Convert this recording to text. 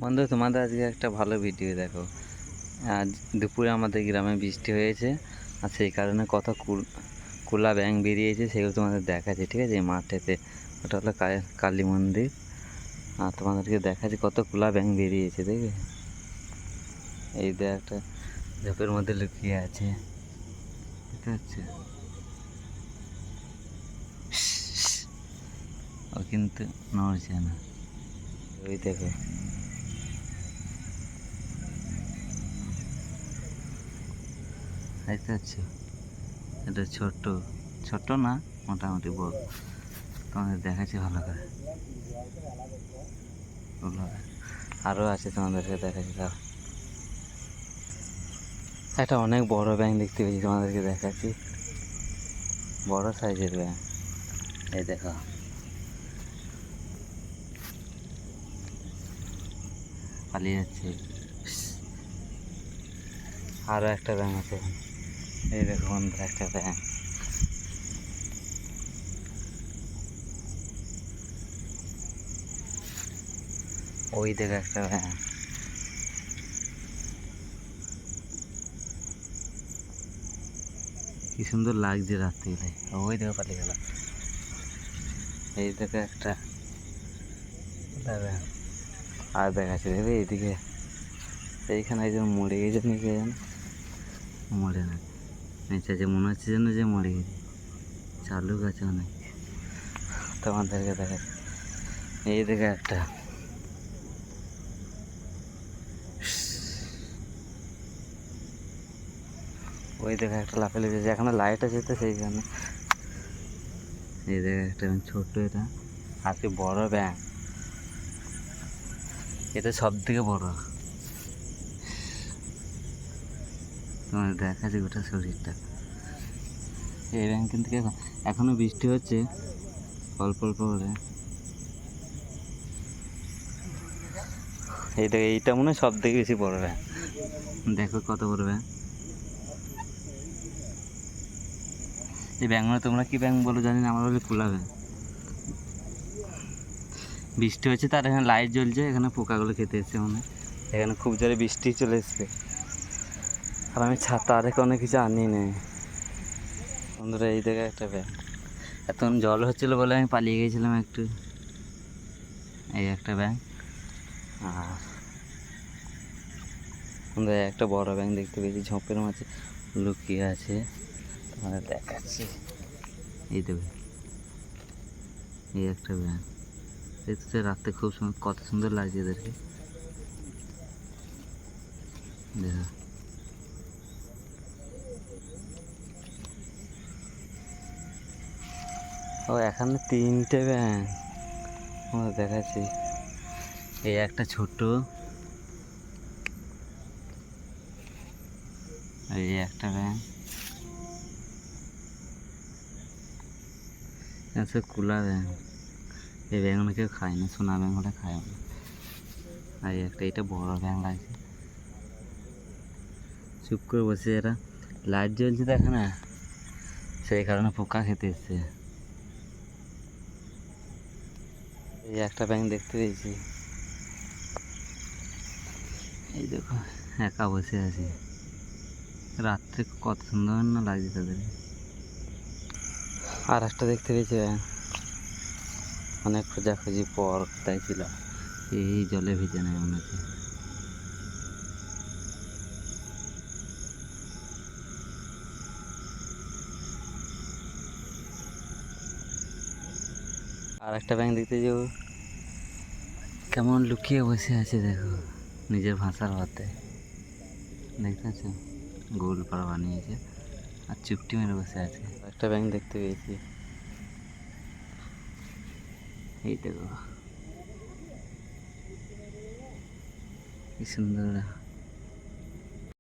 বন্ধু, তোমাদের আজকে একটা ভালো ভিডিও দেখো। আজ দুপুরে আমাদের গ্রামে বৃষ্টি হয়েছে, আর সেই কারণে কত কুলা ব্যাঙ বেরিয়েছে, সেগুলো তোমাদের দেখাচ্ছে। ঠিক আছে, এই মাঠেতে ওটা হলো কালী মন্দির। আর তোমাদেরকে দেখাচ্ছি কত কুলা ব্যাঙ বেরিয়েছে, দেখবে? এই দেখ, একটা ঝোপের মধ্যে লুকিয়ে আছে, বুঝতে পারছো? ও কিন্তু নড়ছে না, ওই দেখো। দেখতে পাচ্ছ? এটা ছোট ছোট না, মোটামুটি বড়। তোমাদের দেখাচ্ছি ভালো করে। আরও আছে, তোমাদেরকে দেখাচ্ছি। তাও একটা অনেক বড় ব্যাঙ দেখতে পেয়েছি, তোমাদেরকে দেখাচ্ছি। বড় সাইজের ব্যাঙ, এই দেখো। পালিয়ে যাচ্ছে। আরও একটা ব্যাঙ আছে, এই দেখো বন্ধুরা, একটা ব্যাঙ। ওই দেখো একটা ব্যাঙ। কি সুন্দর লাগছে রাত্রিবেলা। ওই দেখো পালিয়ে গেল। এই দেখো একটা ব্যাঙ। আর দেখাচ্ছে, দেখবে এইদিকে। এইখানে একজন মরে গেছে নাকি, জানো? মরে না, নিচে যে মনে হচ্ছে যেন যে মরে গেছে। চালু গাছে অনেক। তোমাদেরকে দেখাচ্ছে, এই দেখে একটা। ওই দেখে একটা লাফালে গেছে, এখানে লাইট আছে তো সেইখানে। এই দেখে একটা ছোট্ট, এটা হাতে বড় ব্যাঙ। এটা সব থেকে বড়। তোমার দেখাচ্ছে গোটা শরীরটা। এই ব্যাঙ কিন্তু এখনো বৃষ্টি হচ্ছে অল্প অল্প করে। এইটা মনে হয় সব থেকে বেশি বড় ব্যাঙ। দেখো কত বড় ব্যাঙ। এই ব্যাঙ মানে তোমরা কি ব্যাঙ বলো জানি না, আমার বলে কুলা ব্যাঙ। বৃষ্টি হচ্ছে, তার এখানে লাইট জ্বলছে, এখানে পোকাগুলো খেতে এসছে মনে হয়। এখানে খুব জোরে বৃষ্টি চলে এসছে, আর আমি ছাতা আর অনেক কিছু আনি নেই। বন্ধুরা, এই জায়গায় একটা ব্যাঙ। এতক্ষণ জল হচ্ছিলো বলে আমি পালিয়ে গেছিলাম একটু। এই একটা ব্যাঙ। আর বন্ধুরা, একটা বড় ব্যাঙ দেখতে পেয়েছি, ঝোপের মাঝে লুকিয়ে আছে। তোমাদের দেখাচ্ছি, এই দেবে। এই একটা ব্যাঙ দেখতে রাত্রে খুব সুন্দর, কত সুন্দর লাগছে এদেরকে। দেখো, ও এখানে তিনটে ব্যাঙ তোমাদের দেখাচ্ছি। এই একটা ছোট, এই একটা ব্যাঙ। আচ্ছা, কুলা ব্যাঙ। এই ব্যাঙগুলো কেউ খায় না, সোনা ব্যাঙ হলে খায় না। আর একটা, এটা বড় ব্যাঙ লাগছে। চুপ করে বসে, এরা লাইট জ্বলছে দেখে না, সেই কারণে পোকা খেতে এসছে। এই একটা ব্যাঙ দেখতে পেয়েছি, এই দেখো, একা বসে আছে। রাত্রে কত সুন্দর না লাগছে তাদের। আর একটা দেখতে পেয়েছি ব্যাঙ, অনেক খোঁজাখুঁজি পর কোথায় ছিল, এই জলে ভিজে নেয় মনে হচ্ছে। আর একটা ব্যাঙ দেখতে যে কেমন লুকিয়ে বসে আছে, দেখো, নিজের ভাষার ভাতে। দেখতে পাচ্ছ, গোল পাড়া বানিয়েছে আর চুপটি মেরে বসে আছে। একটা ব্যাঙ দেখতে পেয়েছি, এই দেখো কি সুন্দর।